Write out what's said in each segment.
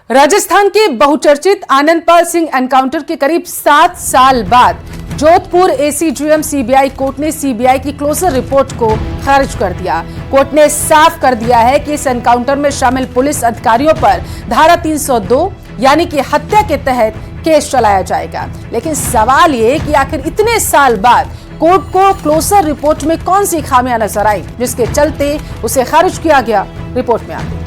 राजस्थान के बहुचर्चित आनंदपाल सिंह एनकाउंटर के करीब 7 साल बाद जोधपुर एसीजेएम सीबीआई कोर्ट ने सीबीआई की क्लोजर रिपोर्ट को खारिज कर दिया। कोर्ट ने साफ कर दिया है कि इस एनकाउंटर में शामिल पुलिस अधिकारियों पर धारा 302 यानी कि हत्या के तहत केस चलाया जाएगा। लेकिन सवाल ये कि आखिर इतने साल बाद कोर्ट को क्लोजर रिपोर्ट में कौन सी खामियां नजर आई जिसके चलते उसे खारिज किया गया। रिपोर्ट में आगे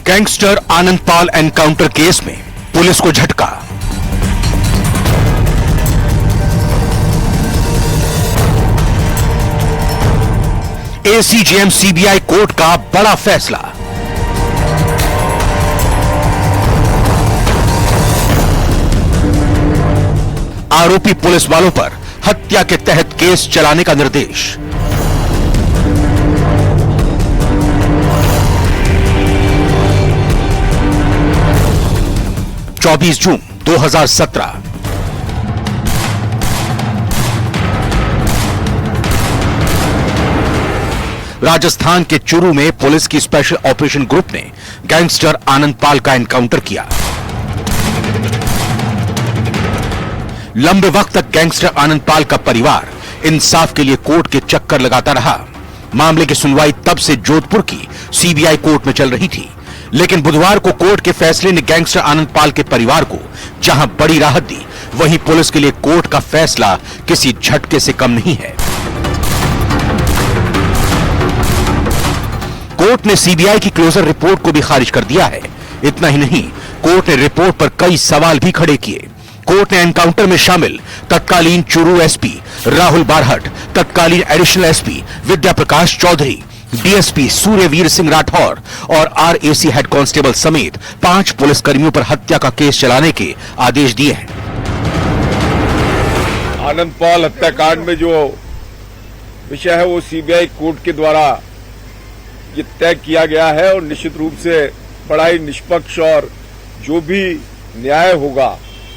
गैंगस्टर आनंदपाल एनकाउंटर केस में पुलिस को झटका। एसीजेएम सीबीआई कोर्ट का बड़ा फैसला। आरोपी पुलिस वालों पर हत्या के तहत केस चलाने का निर्देश। 24 जून 2017। राजस्थान के चूरू में पुलिस की स्पेशल ऑपरेशन ग्रुप ने गैंगस्टर आनंदपाल का एनकाउंटर किया। लंबे वक्त तक गैंगस्टर आनंदपाल का परिवार इंसाफ के लिए कोर्ट के चक्कर लगाता रहा। मामले की सुनवाई तब से जोधपुर की सीबीआई कोर्ट में चल रही थी, लेकिन बुधवार को कोर्ट के फैसले ने गैंगस्टर आनंदपाल के परिवार को जहां बड़ी राहत दी, वहीं पुलिस के लिए कोर्ट का फैसला किसी झटके से कम नहीं है। कोर्ट ने सीबीआई की क्लोजर रिपोर्ट को भी खारिज कर दिया है। इतना ही नहीं, कोर्ट ने रिपोर्ट पर कई सवाल भी खड़े किए। कोर्ट ने एनकाउंटर में शामिल तत्कालीन चूरू एसपी राहुल बारहट, तत्कालीन एडिशनल एसपी विद्या प्रकाश चौधरी, डीएसपी सूर्यवीर सिंह राठौर और आरएसी हेड कांस्टेबल समेत 5 पुलिसकर्मियों पर हत्या का केस चलाने के आदेश दिए हैं। आनंदपाल हत्याकांड में जो विषय है वो सीबीआई कोर्ट के द्वारा ये तय किया गया है और निश्चित रूप से बड़ा ही निष्पक्ष और जो भी न्याय होगा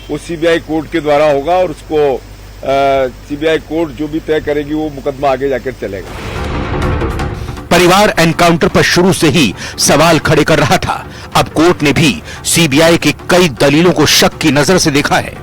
वो सीबीआई कोर्ट के द्वारा होगा और उसको सीबीआई कोर्ट जो भी तय करेगी वो मुकदमा आगे जाकर चलेगा। परिवार एनकाउंटर पर शुरू से ही सवाल खड़े कर रहा था। अब कोर्ट ने भी सीबीआई की कई दलीलों को शक की नजर से देखा है।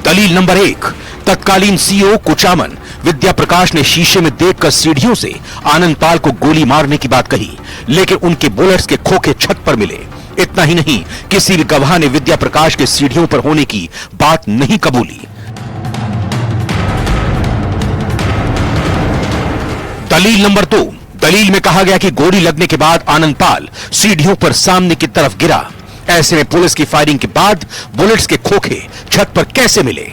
दलील नंबर 1, तत्कालीन सीओ कुचामन विद्या प्रकाश ने शीशे में देखकर सीढ़ियों से आनंदपाल को गोली मारने की बात कही, लेकिन उनके बुलेट्स के खोखे छत पर मिले। इतना ही नहीं, किसी भी गवाह ने विद्या प्रकाश के सीढ़ियों पर होने की बात नहीं कबूली। दलील नंबर 2, दलील में कहा गया कि गोली लगने के बाद आनंदपाल सीढ़ियों पर सामने की तरफ गिरा। ऐसे में पुलिस की फायरिंग के बाद बुलेट्स के खोखे छत पर कैसे मिले?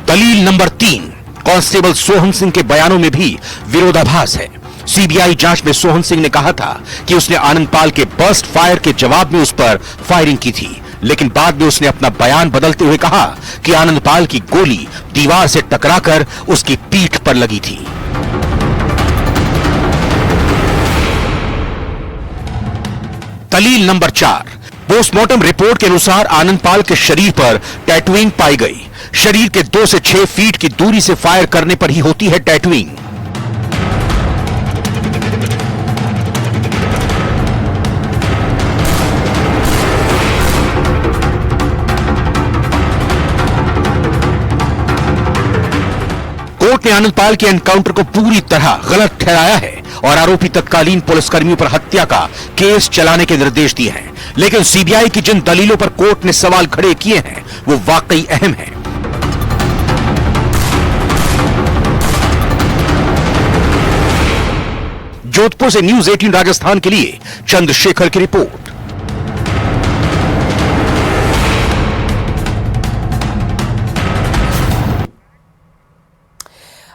दलील नंबर 3, कांस्टेबल सोहन सिंह के बयानों में भी विरोधाभास है। सीबीआई जांच में सोहन सिंह ने कहा था कि उसने आनंदपाल के बर्स्ट फायर के जवाब में उस पर फायरिंग की थी, लेकिन बाद में उसने अपना बयान बदलते हुए कहा कि आनंदपाल की गोली दीवार से टकराकर उसकी पीठ पर लगी थी। दलील नंबर 4, पोस्टमार्टम रिपोर्ट के अनुसार आनंदपाल के शरीर पर टैटूइंग पाई गई। शरीर के 2 से 6 फीट की दूरी से फायर करने पर ही होती है टैटूइंग। कोर्ट ने आनंदपाल के एनकाउंटर को पूरी तरह गलत ठहराया है और आरोपी तत्कालीन पुलिसकर्मियों पर हत्या का केस चलाने के निर्देश दिए हैं। लेकिन सीबीआई की जिन दलीलों पर कोर्ट ने सवाल खड़े किए हैं वो वाकई अहम है। जोधपुर से न्यूज़ 18 राजस्थान के लिए चंद्रशेखर की रिपोर्ट।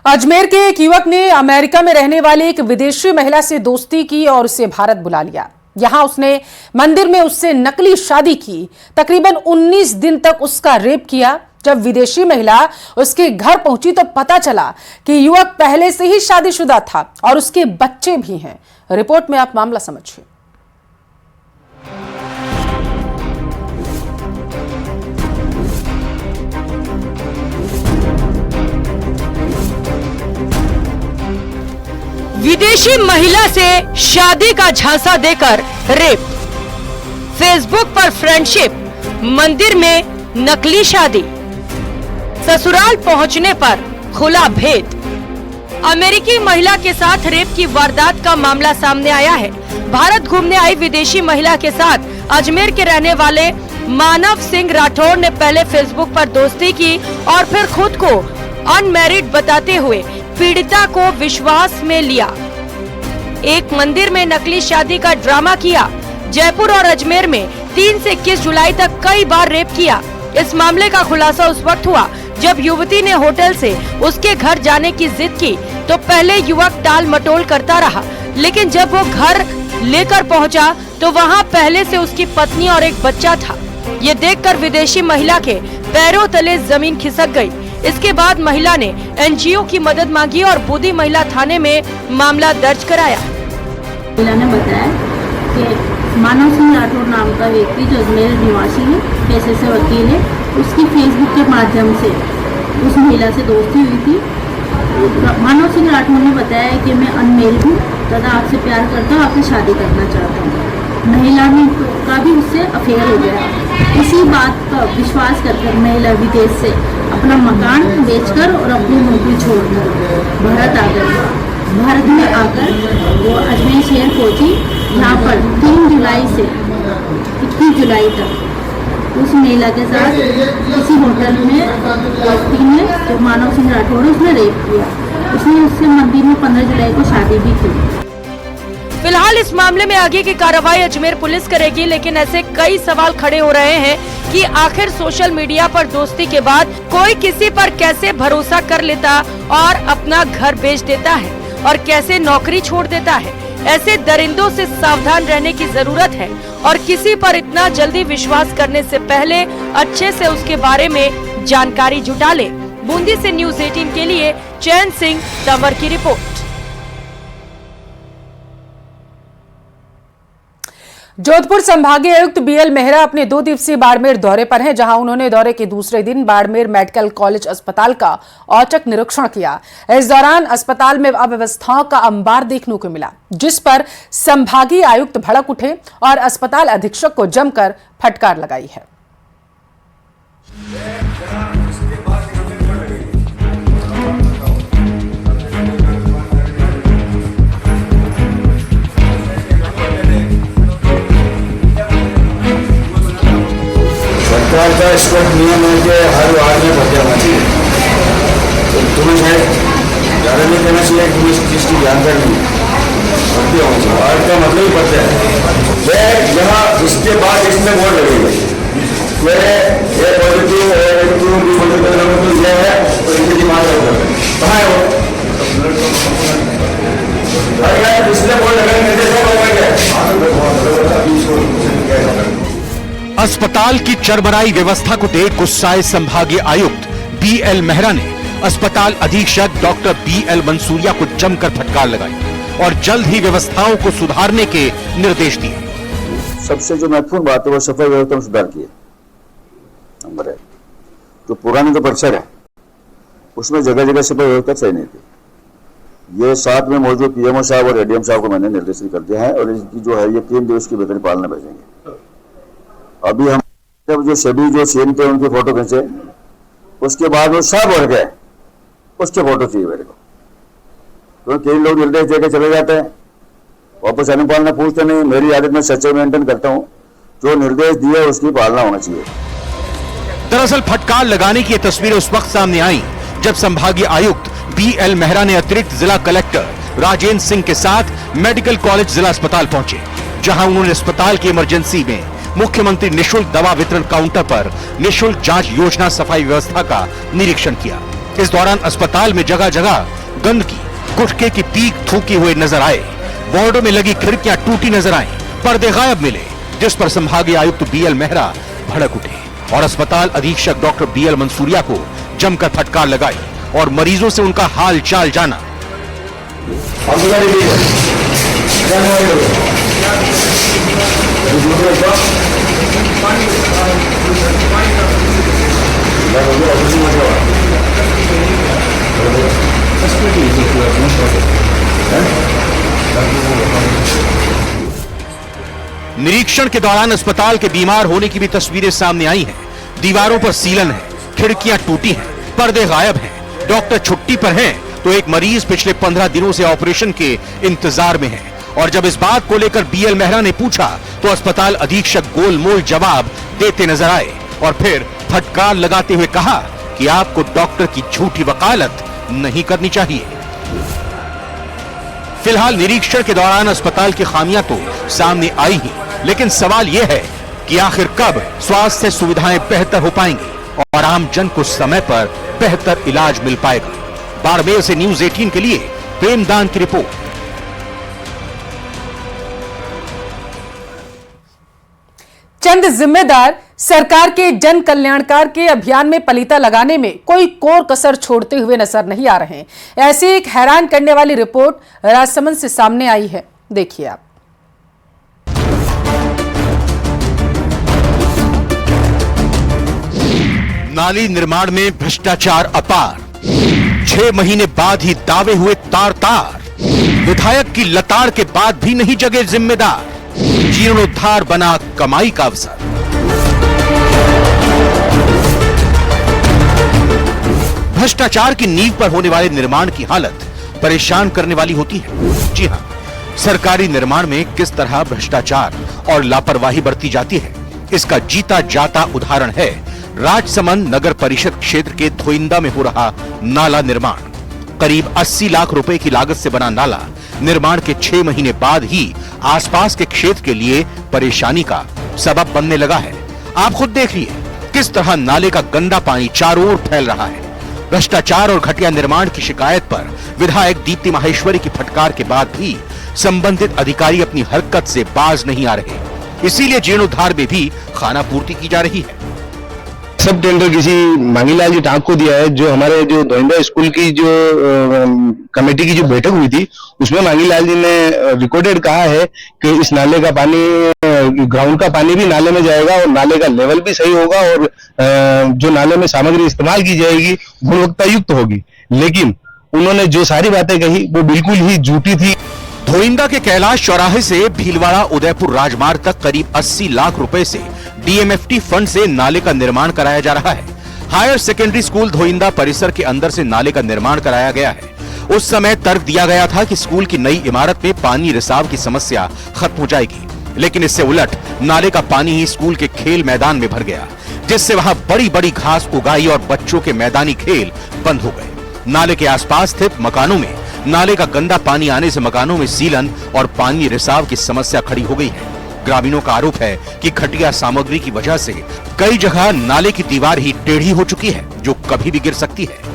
अजमेर के एक युवक ने अमेरिका में रहने वाली एक विदेशी महिला से दोस्ती की और उसे भारत बुला लिया। यहां उसने मंदिर में उससे नकली शादी की। तकरीबन 19 दिन तक उसका रेप किया। जब विदेशी महिला उसके घर पहुंची तो पता चला कि युवक पहले से ही शादीशुदा था और उसके बच्चे भी हैं। रिपोर्ट में आप मामला समझिए। विदेशी महिला से शादी का झांसा देकर रेप, फेसबुक पर फ्रेंडशिप, मंदिर में नकली शादी, ससुराल पहुंचने पर खुला भेद। अमेरिकी महिला के साथ रेप की वारदात का मामला सामने आया है। भारत घूमने आई विदेशी महिला के साथ अजमेर के रहने वाले मानव सिंह राठौर ने पहले फेसबुक पर दोस्ती की और फिर खुद को अनमैरिड बताते हुए पीड़िता को विश्वास में लिया। एक मंदिर में नकली शादी का ड्रामा किया। जयपुर और अजमेर में 3 से 21 जुलाई तक कई बार रेप किया। इस मामले का खुलासा उस वक्त हुआ जब युवती ने होटल से उसके घर जाने की जिद की तो पहले युवक टाल मटोल करता रहा, लेकिन जब वो घर लेकर पहुंचा तो वहां पहले से उसकी पत्नी और एक बच्चा था। ये देखकर विदेशी महिला के पैरों तले जमीन खिसक गई। इसके बाद महिला ने एनजीओ की मदद मांगी और बूदी महिला थाने में मामला दर्ज कराया। महिला ने बताया कि मानव सिंह राठौर नाम का व्यक्ति जो अजमेर निवासी है, पेशे से वकील है, उसकी फेसबुक के माध्यम से उस महिला से दोस्ती हुई थी। मानव सिंह राठौर ने बताया कि मैं अनमेरिड हूँ तथा आपसे प्यार करता हूँ, आपसे शादी करना चाहता हूँ। महिला ने का भी उससे अफेयर हो गया। इसी बात का विश्वास कर महिला विदेश से अपना मकान बेचकर और अपनी नौकरी छोड़कर भारत आ गई। भारत में आकर वो अजमेर शहर पहुंची। यहाँ पर 3 जुलाई से 21 जुलाई तक उस महिला के साथ किसी होटल में व्यक्ति ने जो मानव सिंह राठौर उसने रेप किया। उसने उससे मंदिर में 15 जुलाई को शादी भी की। फिलहाल इस मामले में आगे की कार्रवाई अजमेर पुलिस करेगी, लेकिन ऐसे कई सवाल खड़े हो रहे हैं कि आखिर सोशल मीडिया पर दोस्ती के बाद कोई किसी पर कैसे भरोसा कर लेता और अपना घर बेच देता है और कैसे नौकरी छोड़ देता है। ऐसे दरिंदों से सावधान रहने की जरूरत है और किसी पर इतना जल्दी विश्वास करने से पहले अच्छे से उसके बारे में जानकारी जुटा ले। बूंदी से न्यूज़ 18 के लिए चैन सिंह तंवर की रिपोर्ट। जोधपुर संभागीय आयुक्त बीएल मेहरा अपने 2 दिवसीय बाड़मेर दौरे पर हैं, जहां उन्होंने दौरे के दूसरे दिन बाड़मेर मेडिकल कॉलेज अस्पताल का औचक निरीक्षण किया। इस दौरान अस्पताल में अव्यवस्थाओं का अंबार देखने को मिला, जिस पर संभागीय आयुक्त भड़क उठे और अस्पताल अधीक्षक को जमकर फटकार लगाई है। सरकार का स्पष्ट नियम है कि हर वार्ड में भर्ती होना चाहिए। तो तुम्हें शायद ज़्यादा नहीं कहना चाहिए कि तुम्हें इस चीज़ की जानकारी नहीं भर्ती होना चाहिए। वार्ड का मतलब ही पता है। यहाँ इसके बाद इसमें वोट लगेगा ए पॉजिटिव नेगेटिव बी पॉजिटिव तो यह है तो इनकी डिमांड कहाँ है वो इसलिए वोट लगाने अस्पताल की चरमराई व्यवस्था को देख गुस्साए संभागीय आयुक्त बीएल मेहरा ने अस्पताल अधीक्षक डॉक्टर बीएल मंसूरिया को जमकर फटकार लगाई और जल्द ही व्यवस्थाओं को सुधारने के निर्देश दिए। सबसे जो महत्वपूर्ण बात है वो सफाई व्यवस्था में सुधार किया। नंबर 1, जो पुराने जो परिसर है उसमें जगह जगह सफाई व्यवस्था सही नहीं थी। ये साथ में मौजूद पीएमओ साहब और एडीएम साहब को मैंने निर्देशित कर दिया है और इसकी जो है ये 3 दिवस की वेतन पालना भेजेंगे। अभी हम जो सभी जो सीएम थे उनके फोटो खींचे, उसके बाद वो सब भर गए, उसके फोटो चाहिए मेरे को। तो कई लोग निर्देश देकर चले जाते हैं, वापस अनुपालना पूछते नहीं। मेरी आदत में सच्चाई मेंटेन करता हूँ, जो निर्देश दिए उसकी पालना होना चाहिए। दरअसल फटकार लगाने की ये तस्वीरें उस वक्त सामने आई जब संभागीय आयुक्त बीएल मेहरा ने अतिरिक्त जिला कलेक्टर राजेंद्र सिंह के साथ मेडिकल कॉलेज जिला अस्पताल पहुंचे, जहां उन्होंने अस्पताल की इमरजेंसी में मुख्यमंत्री निःशुल्क दवा वितरण काउंटर पर निःशुल्क जांच योजना सफाई व्यवस्था का निरीक्षण किया। इस दौरान अस्पताल में जगह जगह गंदगी, गुटखे की पीक थूकी हुए नजर आए। वार्डों में लगी खिड़कियां टूटी नजर आई, पर्दे गायब मिले, जिस पर संभागीय आयुक्त बीएल मेहरा भड़क उठे और अस्पताल अधीक्षक डॉक्टर बीएल मंसूरिया को जमकर फटकार लगाई और मरीजों से उनका हाल चाल जाना। है निरीक्षण के दौरान अस्पताल के बीमार होने की भी तस्वीरें सामने आई हैं। दीवारों पर सीलन है, खिड़कियां टूटी हैं, पर्दे गायब हैं, डॉक्टर छुट्टी पर हैं, तो एक मरीज पिछले 15 दिनों से ऑपरेशन के इंतजार में है। और जब इस बात को लेकर बीएल मेहरा ने पूछा तो अस्पताल अधीक्षक गोलमोल जवाब देते नजर आए और फिर फटकार लगाते हुए कहा कि आपको डॉक्टर की झूठी वकालत नहीं करनी चाहिए। फिलहाल निरीक्षण के दौरान अस्पताल की खामियां तो सामने आई ही, लेकिन सवाल यह है कि आखिर कब स्वास्थ्य सुविधाएं बेहतर हो पाएंगी और आम जन को समय पर बेहतर इलाज मिल पाएगा। बाड़मेर से न्यूज़ 18 के लिए प्रेमदान की रिपोर्ट। चंद जिम्मेदार सरकार के जन कल्याणकार के अभियान में पलीता लगाने में कोई कोर कसर छोड़ते हुए नजर नहीं आ रहे हैं। ऐसी एक हैरान करने वाली रिपोर्ट राजसमंद से सामने आई है, देखिए आप। नाली निर्माण में भ्रष्टाचार अपार, 6 महीने बाद ही दावे हुए तार तार, विधायक की लताड़ के बाद भी नहीं जगे जिम्मेदार, जीर्णोद्धार बना कमाई का अवसर। भ्रष्टाचार की नींव पर होने वाले निर्माण की हालत परेशान करने वाली होती है। जी हां, सरकारी निर्माण में किस तरह भ्रष्टाचार और लापरवाही बरती जाती है, इसका जीता जाता उदाहरण है राजसमंद नगर परिषद क्षेत्र के धोइंदा में हो रहा नाला निर्माण। करीब 80 लाख रुपए की लागत से बना नाला निर्माण के 6 महीने बाद ही आसपास के क्षेत्र के लिए परेशानी का सबब बनने लगा है। आप खुद देखिए किस तरह नाले का गंदा पानी चारों ओर फैल रहा है। भ्रष्टाचार और घटिया निर्माण की शिकायत पर विधायक दीप्ति माहेश्वरी की फटकार के बाद भी संबंधित अधिकारी अपनी हरकत से बाज नहीं आ रहे, इसीलिए जीर्णोद्धार में भी खानापूर्ति की जा रही है। सब टेंडर किसी मांगीलाल जी टांक को दिया है। जो हमारे जो धोइंदा स्कूल की जो कमेटी की जो बैठक हुई थी उसमें मांगीलाल जी ने रिकॉर्डेड कहा है कि इस नाले का पानी, ग्राउंड का पानी भी नाले में जाएगा और नाले का लेवल भी सही होगा और जो नाले में सामग्री इस्तेमाल की जाएगी गुणवत्ता युक्त होगी। लेकिन उन्होंने जो सारी बातें कही वो बिल्कुल ही झूठी थी। धोइंदा के कैलाश चौराहे से भीलवाड़ा उदयपुर राजमार्ग तक करीब 80 लाख रुपए से डीएमएफटी फंड से नाले का निर्माण कराया जा रहा है। हायर सेकेंडरी स्कूल धोइंदा परिसर के अंदर से नाले का निर्माण कराया गया है। उस समय तर्क दिया गया था कि स्कूल की नई इमारत में पानी रिसाव की समस्या खत्म हो जाएगी, लेकिन इससे उलट नाले का पानी ही स्कूल के खेल मैदान में भर गया, जिससे वहां बड़ी बड़ी घास उगाई और बच्चों के मैदानी खेल बंद हो गए। नाले के आसपास स्थित मकानों में नाले का गंदा पानी आने से मकानों में सीलन और पानी रिसाव की समस्या खड़ी हो गई है। ग्रामीणों का आरोप है कि घटिया सामग्री की वजह से कई जगह नाले की दीवार ही टेढ़ी हो चुकी है, जो कभी भी गिर सकती है।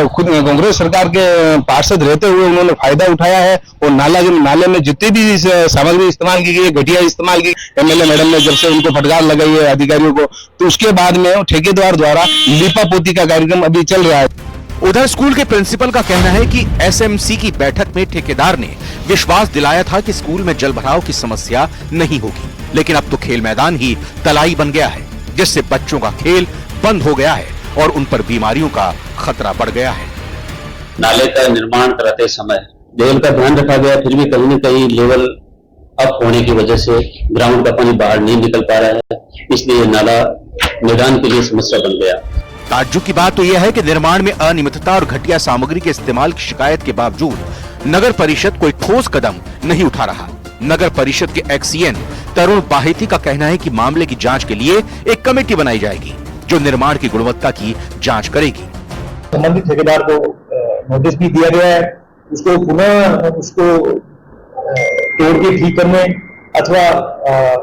खुद कांग्रेस सरकार के पार्षद रहते हुए उन्होंने फायदा उठाया है और नाले में जितनी भी सामग्री इस्तेमाल की गई, घटिया इस्तेमाल की, एमएलए मैडम ने जब से उनको फटकार लगाई है अधिकारियों को, तो उसके बाद में ठेकेदार द्वारा लीपापोती का कार्यक्रम अभी चल रहा है। उधर स्कूल के प्रिंसिपल का कहना है कि एसएमसी की बैठक में ठेकेदार ने विश्वास दिलाया था कि स्कूल में जलभराव की समस्या नहीं होगी, लेकिन अब तो खेल मैदान ही तलाई बन गया है, जिससे बच्चों का खेल बंद हो गया है और उन पर बीमारियों का खतरा बढ़ गया है। नाले का निर्माण कराते समय लेवल का ध्यान रखा गया, फिर भी कहीं न कहीं लेवल अप होने की वजह से ग्राउंड का पानी बाहर नहीं निकल पा रहा है, इसलिए नाला मैदान के लिए समस्या बन गया। ताज्जुब की बात तो यह है कि निर्माण में अनियमितता और घटिया सामग्री के इस्तेमाल की शिकायत के बावजूद नगर परिषद कोई ठोस कदम नहीं उठा रहा। नगर परिषद के एक्सीएन तरुण बाहेती का कहना है कि मामले की जांच के लिए एक कमेटी बनाई जाएगी जो निर्माण की गुणवत्ता की जांच करेगी। संबंधित ठेकेदार को नोटिस भी दिया गया है, उसको पुनः तोड़ के ठीक करने अथवा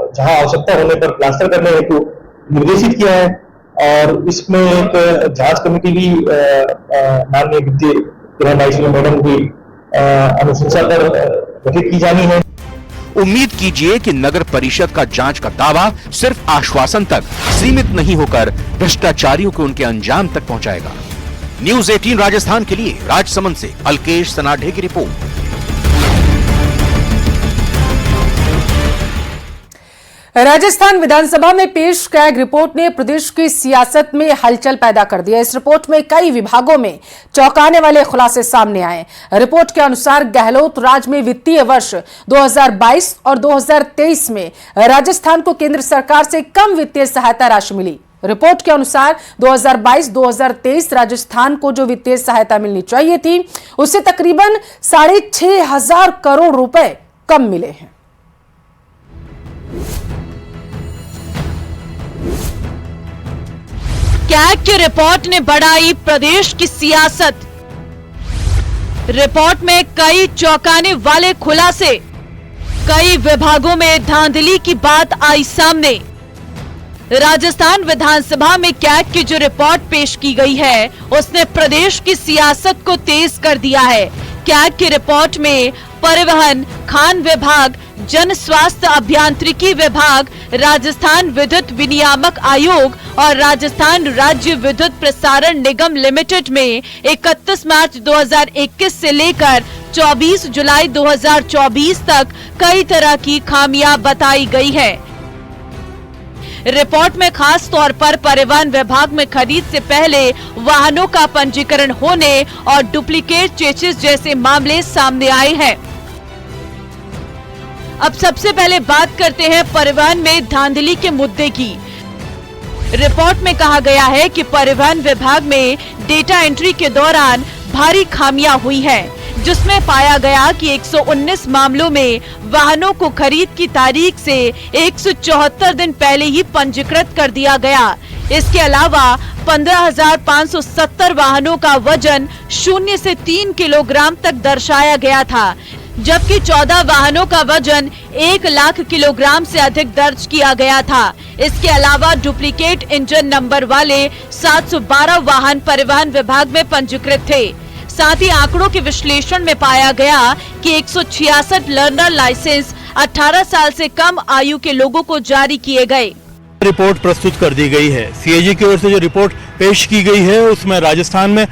जहां आवश्यकता होने पर प्लास्टर करने हेतु निर्देशित किया है और इसमें एक जांच कमेटी भी माननीय वित्तीय किरण माहेश्वरी मैडम की अनुशंसा पर गठित की जानी है। उम्मीद कीजिए कि नगर परिषद का जांच का दावा सिर्फ आश्वासन तक सीमित नहीं होकर भ्रष्टाचारियों को उनके अंजाम तक पहुंचाएगा। न्यूज़ 18 राजस्थान के लिए राजसमंद से अलकेश सनाढे की रिपोर्ट। राजस्थान विधानसभा में पेश कैग रिपोर्ट ने प्रदेश की सियासत में हलचल पैदा कर दिया। इस रिपोर्ट में कई विभागों में चौंकाने वाले खुलासे सामने आए। रिपोर्ट के अनुसार गहलोत राज में वित्तीय वर्ष 2022 और 2023 में राजस्थान को केंद्र सरकार से कम वित्तीय सहायता राशि मिली। रिपोर्ट के अनुसार 2022-2023 राजस्थान को जो वित्तीय सहायता मिलनी चाहिए थी उससे तकरीबन 6,500 करोड़ रुपए कम मिले हैं। कैग की रिपोर्ट ने बढ़ाई प्रदेश की सियासत। रिपोर्ट में कई चौंकाने वाले खुलासे, कई विभागों में धांधली की बात आई सामने। राजस्थान विधानसभा में कैग की जो रिपोर्ट पेश की गई है उसने प्रदेश की सियासत को तेज कर दिया है। कैग की रिपोर्ट में परिवहन, खान विभाग, जन स्वास्थ्य अभियांत्रिकी विभाग, राजस्थान विद्युत विनियामक आयोग और राजस्थान राज्य विद्युत प्रसारण निगम लिमिटेड में 31 मार्च 2021 से लेकर 24 जुलाई 2024 तक कई तरह की खामियां बताई गई है। रिपोर्ट में खास तौर पर परिवहन विभाग में खरीद से पहले वाहनों का पंजीकरण होने और डुप्लीकेट चेसिस जैसे मामले सामने आए हैं। अब सबसे पहले बात करते हैं परिवहन में धांधली के मुद्दे की। रिपोर्ट में कहा गया है कि परिवहन विभाग में डेटा एंट्री के दौरान भारी खामियां हुई हैं, जिसमें पाया गया कि 119 मामलों में वाहनों को खरीद की तारीख से 174 दिन पहले ही पंजीकृत कर दिया गया। इसके अलावा 15,570 वाहनों का वजन 0 से 3 किलोग्राम तक दर्शाया गया था, जबकि 14 वाहनों का वजन 1 लाख किलोग्राम से अधिक दर्ज किया गया था। इसके अलावा डुप्लीकेट इंजन नंबर वाले 712 वाहन परिवहन विभाग में पंजीकृत थे। साथ ही आंकड़ों के विश्लेषण में पाया गया कि 166 लर्नर लाइसेंस 18 साल से कम आयु के लोगों को जारी किए गए। रिपोर्ट प्रस्तुत कर दी गई है। सीएजी की ओर से जो रिपोर्ट पेश की गई है उसमें राजस्थान में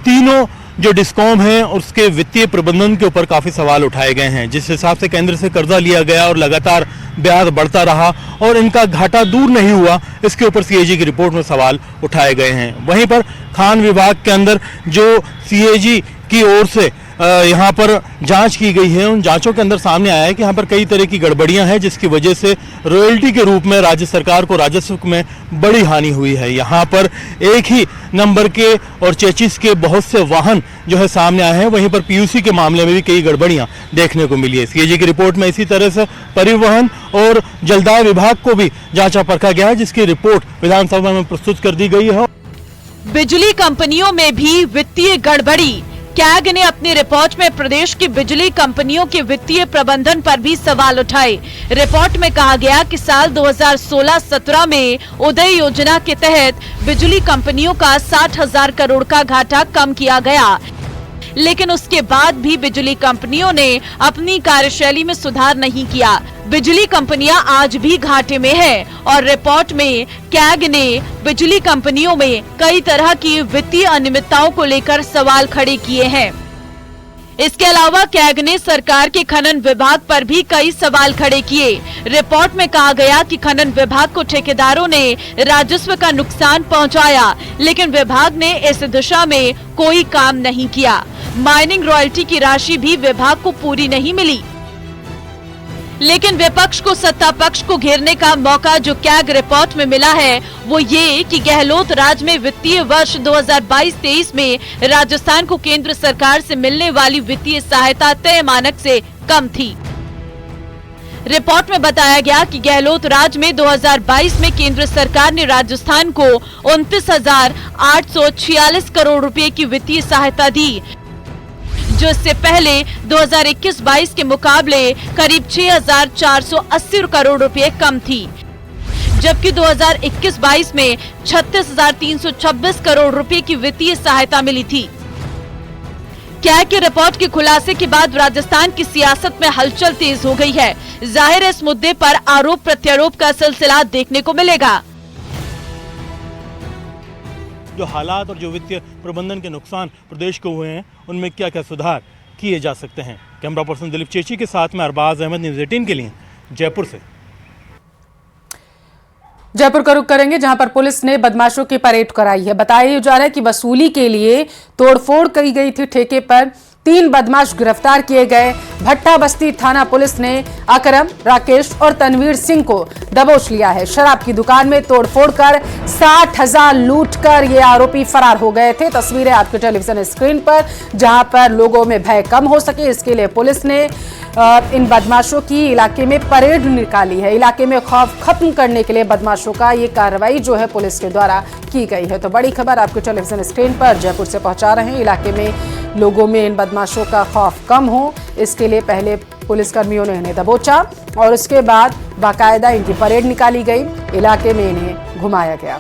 तीनों जो डिस्कॉम है उसके वित्तीय प्रबंधन के ऊपर काफी सवाल उठाए गए हैं। जिस हिसाब से केंद्र से कर्जा लिया गया और लगातार ब्याज बढ़ता रहा और इनका घाटा दूर नहीं हुआ, इसके ऊपर सीएजी की रिपोर्ट में सवाल उठाए गए हैं। वहीं पर खान विभाग के अंदर जो सीएजी की ओर से यहाँ पर जांच की गई है, उन जांचों के अंदर सामने आया है कि यहाँ पर कई तरह की गड़बड़ियां हैं, जिसकी वजह से रॉयल्टी के रूप में राज्य सरकार को राजस्व में बड़ी हानि हुई है। यहाँ पर एक ही नंबर के और चेचिस के बहुत से वाहन जो है सामने आए हैं। वहीं पर पीयूसी के मामले में भी कई गड़बड़ियां देखने को मिली है। सीएजी की रिपोर्ट में इसी तरह से परिवहन और जलदाय विभाग को भी जांचा परखा गया है, जिसकी रिपोर्ट विधानसभा में प्रस्तुत कर दी गई है। बिजली कंपनियों में भी वित्तीय गड़बड़ी। कैग ने अपनी रिपोर्ट में प्रदेश की बिजली कंपनियों के वित्तीय प्रबंधन पर भी सवाल उठाए। रिपोर्ट में कहा गया कि साल 2016-17 में उदय योजना के तहत बिजली कंपनियों का 60,000 करोड़ का घाटा कम किया गया, लेकिन उसके बाद भी बिजली कंपनियों ने अपनी कार्यशैली में सुधार नहीं किया। बिजली कंपनियां आज भी घाटे में है और रिपोर्ट में कैग ने बिजली कंपनियों में कई तरह की वित्तीय अनियमितताओं को लेकर सवाल खड़े किए हैं। इसके अलावा कैग ने सरकार के खनन विभाग पर भी कई सवाल खड़े किए। रिपोर्ट में कहा गया कि खनन विभाग को ठेकेदारों ने राजस्व का नुकसान पहुंचाया, लेकिन विभाग ने इस दिशा में कोई काम नहीं किया। माइनिंग रॉयल्टी की राशि भी विभाग को पूरी नहीं मिली। लेकिन विपक्ष को सत्ता पक्ष को घेरने का मौका जो कैग रिपोर्ट में मिला है वो ये कि गहलोत राज में वित्तीय वर्ष 2022-23 में राजस्थान को केंद्र सरकार से मिलने वाली वित्तीय सहायता तय मानक से कम थी। रिपोर्ट में बताया गया कि गहलोत राज में 2022 में केंद्र सरकार ने राजस्थान को 29,846 करोड़ रुपए की वित्तीय सहायता दी, जो इससे पहले 2021-22 के मुकाबले करीब 6,480 करोड़ रुपए कम थी, जबकि 2021-22 में 36,326 करोड़ रुपए की वित्तीय सहायता मिली थी। कैग की रिपोर्ट के खुलासे के बाद राजस्थान की सियासत में हलचल तेज हो गई है। जाहिर है इस मुद्दे पर आरोप प्रत्यारोप का सिलसिला देखने को मिलेगा। जो हालात और जो वित्तीय प्रबंधन के नुकसान प्रदेश को हुए हैं उनमें क्या क्या सुधार किए जा सकते हैं। कैमरा पर्सन दिलीप चेची के साथ में अरबाज अहमद, न्यूज़ 18 के लिए जयपुर से। जयपुर का रुख करेंगे, जहां पर पुलिस ने बदमाशों की परेड कराई है। बताया जा रहा है कि वसूली के लिए तोड़फोड़ की गई थी ठेके पर। 3 बदमाश गिरफ्तार किए गए। भट्टा बस्ती थाना पुलिस ने अकरम, राकेश और तनवीर सिंह को दबोच लिया है। शराब की दुकान में तोड़फोड़ कर 60,000 लूट कर ये आरोपी फरार हो गए थे। तस्वीरें आपके टेलीविजन स्क्रीन पर, जहां पर लोगों में भय कम हो सके इसके लिए पुलिस ने इन बदमाशों की इलाके में परेड निकाली है। इलाके में खौफ खत्म करने के लिए बदमाशों का ये कार्रवाई जो है पुलिस के द्वारा की गई है। तो बड़ी खबर आपके टेलीविजन स्क्रीन पर जयपुर से पहुंचा रहे हैं। इलाके में लोगों में इन बदमाशों का खौफ कम हो, इसके लिए पहले पुलिसकर्मियों ने इन्हें दबोचा और उसके बाद बाकायदा इनकी परेड निकाली गई। इलाके में इन्हें घुमाया गया।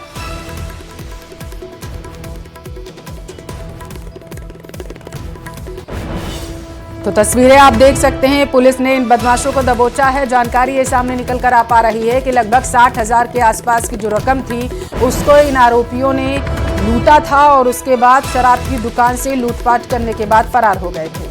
तो तस्वीरें आप देख सकते हैं, पुलिस ने इन बदमाशों को दबोचा है। जानकारी ये सामने निकल कर आ पा रही है कि लगभग 60,000 के आसपास की जो रकम थी उसको इन आरोपियों ने लूटा था और उसके बाद शराब की दुकान से लूटपाट करने के बाद फरार हो गए थे।